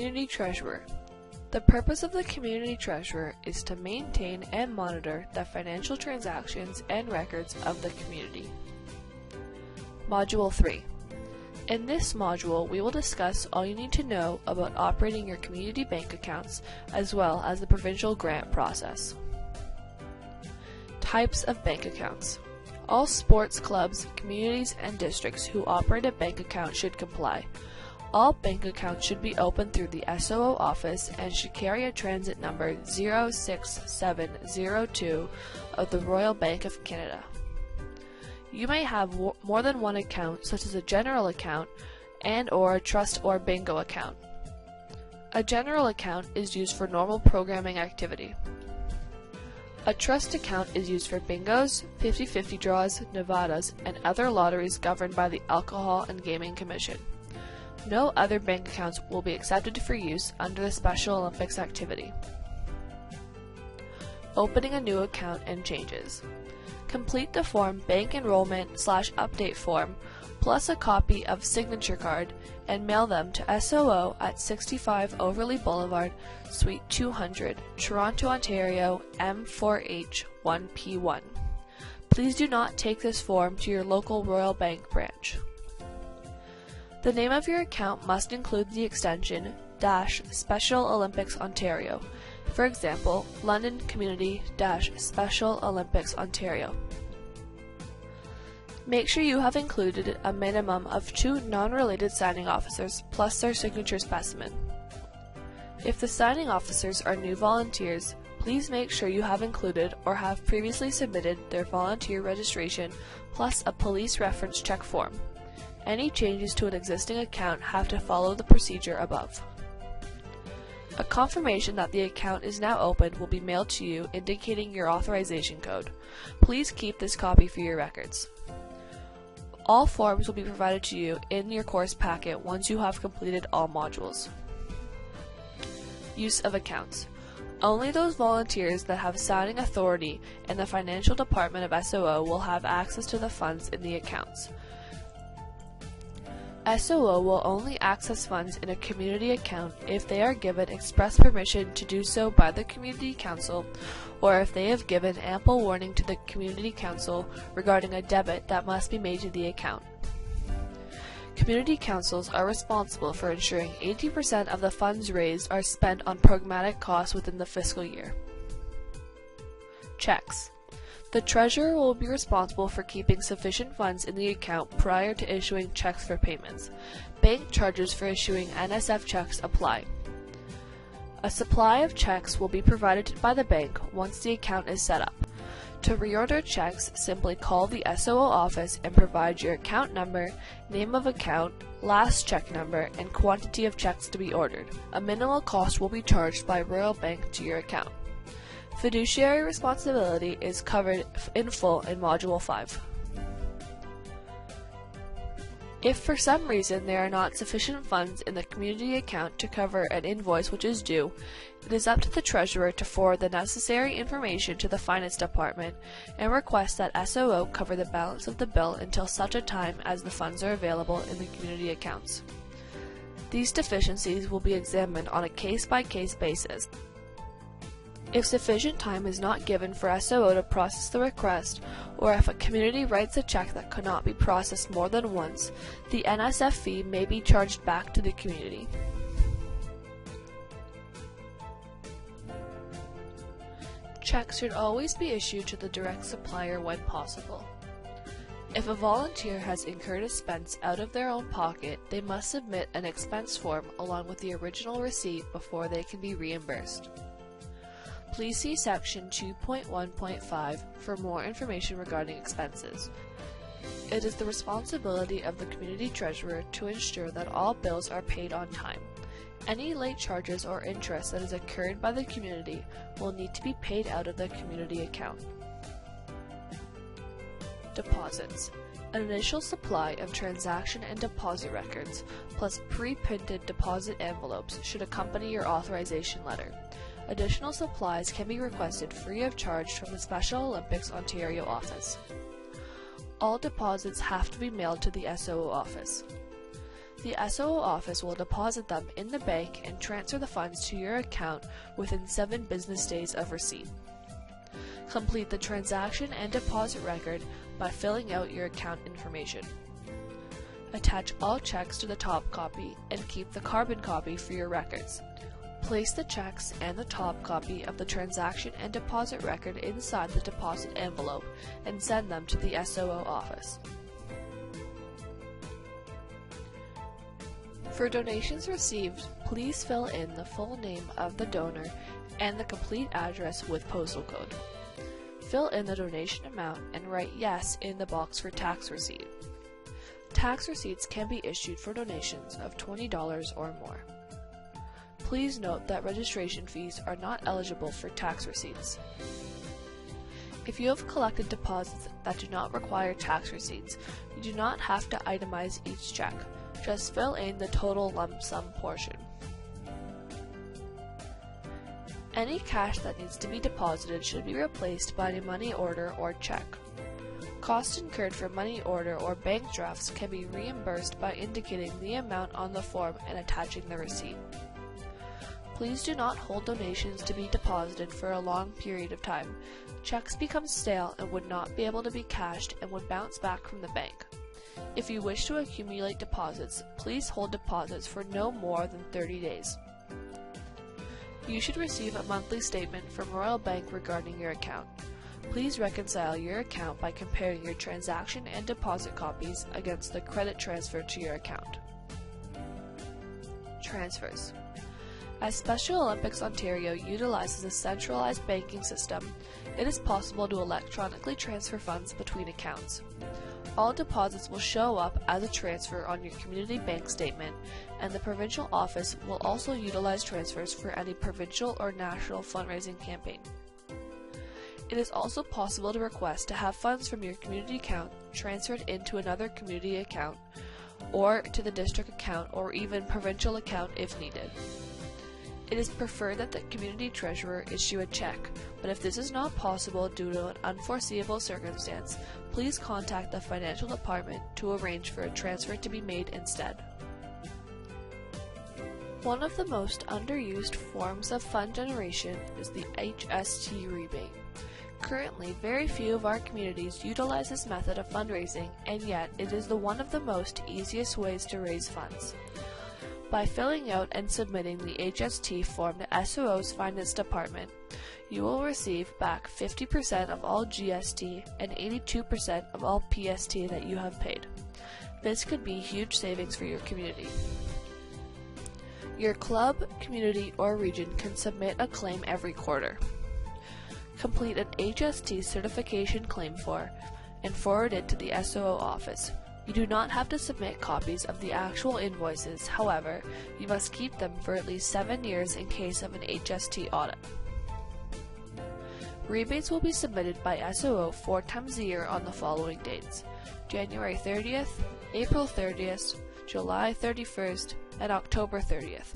Community Treasurer. The purpose of the Community Treasurer is to maintain and monitor the financial transactions and records of the community. Module 3. In this module, we will discuss all you need to know about operating your community bank accounts, as well as the provincial grant process. Types of bank accounts. All sports clubs, communities, and districts who operate a bank account should comply. All bank accounts should be opened through the SOO office and should carry a transit number 06702 of the Royal Bank of Canada. You may have more than one account, such as a general account and/or a trust or bingo account. A general account is used for normal programming activity. A trust account is used for bingos, 50/50 draws, Nevadas, and other lotteries governed by the Alcohol and Gaming Commission. No other bank accounts will be accepted for use under the Special Olympics activity. Opening a new account and changes. Complete the form Bank Enrollment/Update Form plus a copy of signature card and mail them to SOO at 65 Overley Boulevard, Suite 200, Toronto, Ontario, M4H1P1. Please do not take this form to your local Royal Bank branch. The name of your account must include the extension -Special Olympics Ontario. For example, London Community -Special Olympics Ontario. Make sure you have included a minimum of 2 non-related signing officers plus their signature specimen. If the signing officers are new volunteers, please make sure you have included or have previously submitted their volunteer registration plus a police reference check form. Any changes to an existing account have to follow the procedure above. A confirmation that the account is now open will be mailed to you indicating your authorization code. Please keep this copy for your records. All forms will be provided to you in your course packet once you have completed all modules. Use of accounts. Only those volunteers that have signing authority in the financial department of SOO will have access to the funds in the accounts. SOO will only access funds in a community account if they are given express permission to do so by the Community Council, or if they have given ample warning to the Community Council regarding a debit that must be made to the account. Community councils are responsible for ensuring 80% of the funds raised are spent on programmatic costs within the fiscal year. Cheques. The Treasurer will be responsible for keeping sufficient funds in the account prior to issuing checks for payments. Bank charges for issuing NSF checks apply. A supply of checks will be provided by the bank once the account is set up. To reorder checks, simply call the SOO office and provide your account number, name of account, last check number, and quantity of checks to be ordered. A minimal cost will be charged by Royal Bank to your account. Fiduciary responsibility is covered in full in Module 5. If for some reason there are not sufficient funds in the community account to cover an invoice which is due, it is up to the Treasurer to forward the necessary information to the Finance Department and request that SOO cover the balance of the bill until such a time as the funds are available in the community accounts. These deficiencies will be examined on a case-by-case basis. If sufficient time is not given for SOO to process the request, or if a community writes a check that could not be processed more than once, the NSF fee may be charged back to the community. Checks should always be issued to the direct supplier when possible. If a volunteer has incurred expense out of their own pocket, they must submit an expense form along with the original receipt before they can be reimbursed. Please see Section 2.1.5 for more information regarding expenses. It is the responsibility of the Community Treasurer to ensure that all bills are paid on time. Any late charges or interest that is incurred by the community will need to be paid out of the community account. Deposits. An initial supply of transaction and deposit records, plus pre-printed deposit envelopes should accompany your authorization letter. Additional supplies can be requested free of charge from the Special Olympics Ontario office. All deposits have to be mailed to the SOO office. The SOO office will deposit them in the bank and transfer the funds to your account within 7 business days of receipt. Complete the transaction and deposit record by filling out your account information. Attach all checks to the top copy and keep the carbon copy for your records. Place the checks and the top copy of the transaction and deposit record inside the deposit envelope and send them to the SOO office. For donations received, please fill in the full name of the donor and the complete address with postal code. Fill in the donation amount and write yes in the box for tax receipt. Tax receipts can be issued for donations of $20 or more. Please note that registration fees are not eligible for tax receipts. If you have collected deposits that do not require tax receipts, you do not have to itemize each check. Just fill in the total lump sum portion. Any cash that needs to be deposited should be replaced by a money order or check. Costs incurred for money order or bank drafts can be reimbursed by indicating the amount on the form and attaching the receipt. Please do not hold donations to be deposited for a long period of time. Checks become stale and would not be able to be cashed and would bounce back from the bank. If you wish to accumulate deposits, please hold deposits for no more than 30 days. You should receive a monthly statement from Royal Bank regarding your account. Please reconcile your account by comparing your transaction and deposit copies against the credit transfer to your account. Transfers. As Special Olympics Ontario utilizes a centralized banking system, it is possible to electronically transfer funds between accounts. All deposits will show up as a transfer on your community bank statement, and the provincial office will also utilize transfers for any provincial or national fundraising campaign. It is also possible to request to have funds from your community account transferred into another community account, or to the district account or even provincial account if needed. It is preferred that the community treasurer issue a check, but if this is not possible due to an unforeseeable circumstance, please contact the financial department to arrange for a transfer to be made instead. One of the most underused forms of fund generation is the HST rebate. Currently, very few of our communities utilize this method of fundraising, and yet it is one of the most easiest ways to raise funds. By filling out and submitting the HST form to SOO's Finance Department, you will receive back 50% of all GST and 82% of all PST that you have paid. This could be huge savings for your community. Your club, community, or region can submit a claim every quarter. Complete an HST certification claim form and forward it to the SOO office. You do not have to submit copies of the actual invoices, however, you must keep them for at least 7 years in case of an HST audit. Rebates will be submitted by SOO 4 times a year on the following dates: January 30th, April 30th, July 31st, and October 30th.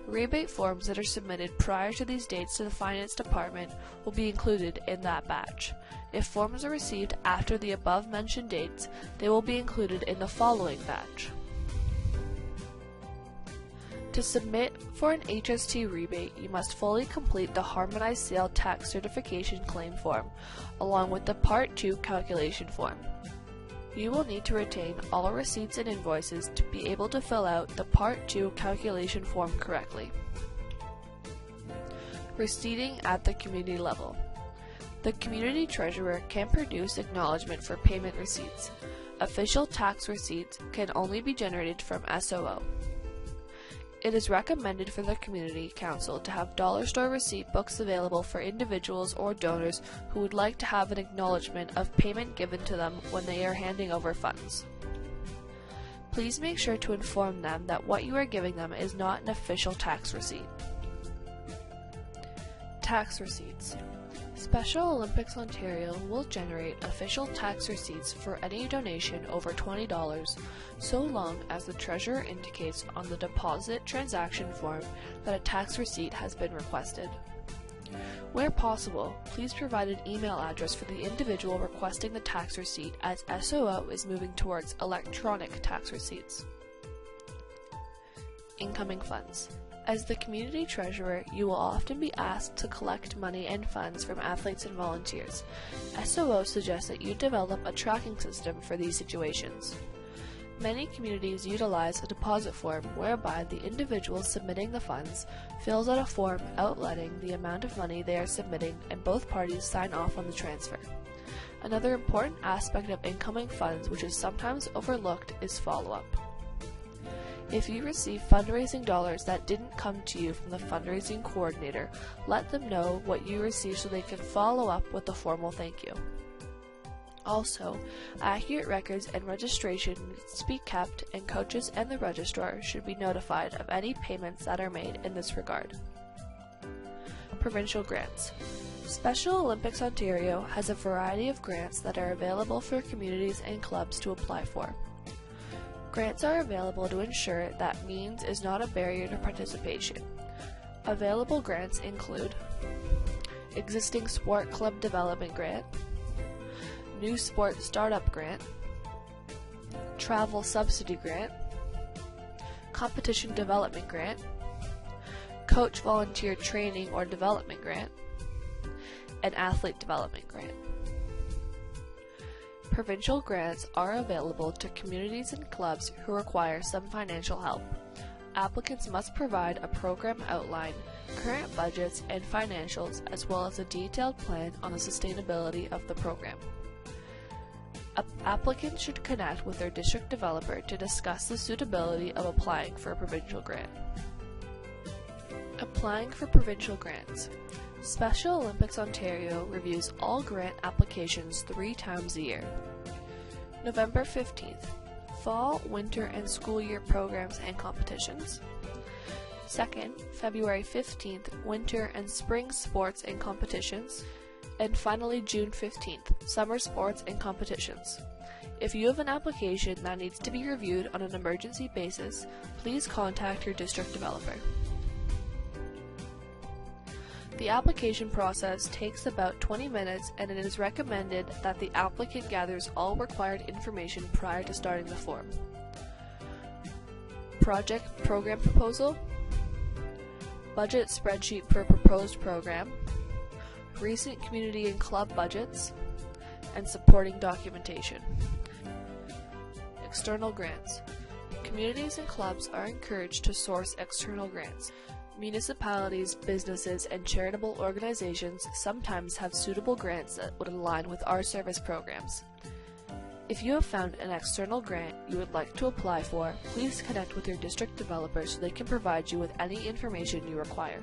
Rebate forms that are submitted prior to these dates to the Finance Department will be included in that batch. If forms are received after the above-mentioned dates, they will be included in the following batch. To submit for an HST rebate, you must fully complete the Harmonized Sale Tax Certification Claim Form, along with the Part 2 Calculation Form. You will need to retain all receipts and invoices to be able to fill out the Part 2 calculation form correctly. Receipting at the community level. The community treasurer can produce acknowledgement for payment receipts. Official tax receipts can only be generated from SOO. It is recommended for the Community Council to have dollar store receipt books available for individuals or donors who would like to have an acknowledgement of payment given to them when they are handing over funds. Please make sure to inform them that what you are giving them is not an official tax receipt. Tax receipts. Special Olympics Ontario will generate official tax receipts for any donation over $20, so long as the treasurer indicates on the deposit transaction form that a tax receipt has been requested. Where possible, please provide an email address for the individual requesting the tax receipt, as SOO is moving towards electronic tax receipts. incoming funds. As the community treasurer, you will often be asked to collect money and funds from athletes and volunteers. SOO suggests that you develop a tracking system for these situations. Many communities utilize a deposit form whereby the individual submitting the funds fills out a form outlining the amount of money they are submitting and both parties sign off on the transfer. Another important aspect of incoming funds which is sometimes overlooked is follow-up. If you receive fundraising dollars that didn't come to you from the fundraising coordinator, let them know what you received so they can follow up with a formal thank you. Also, accurate records and registration needs to be kept, and coaches and the registrar should be notified of any payments that are made in this regard. Provincial grants. Special Olympics Ontario has a variety of grants that are available for communities and clubs to apply for. Grants are available to ensure that means is not a barrier to participation. Available grants include Existing Sport Club Development Grant, New Sport Startup Grant, Travel Subsidy Grant, Competition Development Grant, Coach Volunteer Training or Development Grant, and Athlete Development Grant. Provincial grants are available to communities and clubs who require some financial help. Applicants must provide a program outline, current budgets and financials, as well as a detailed plan on the sustainability of the program. Applicants should connect with their district developer to discuss the suitability of applying for a provincial grant. Applying for provincial grants. Special Olympics Ontario reviews all grant applications 3 times a year. November 15th, Fall, Winter, and School Year Programs and Competitions. 2nd, February 15th, Winter and Spring Sports and Competitions. And finally, June 15th, Summer Sports and Competitions. If you have an application that needs to be reviewed on an emergency basis, please contact your district developer. The application process takes about 20 minutes, and it is recommended that the applicant gathers all required information prior to starting the form. Project program proposal, budget spreadsheet for proposed program, recent community and club budgets, and supporting documentation. External grants. Communities and clubs are encouraged to source external grants. Municipalities, businesses, and charitable organizations sometimes have suitable grants that would align with our service programs. If you have found an external grant you would like to apply for, please connect with your district developer so they can provide you with any information you require.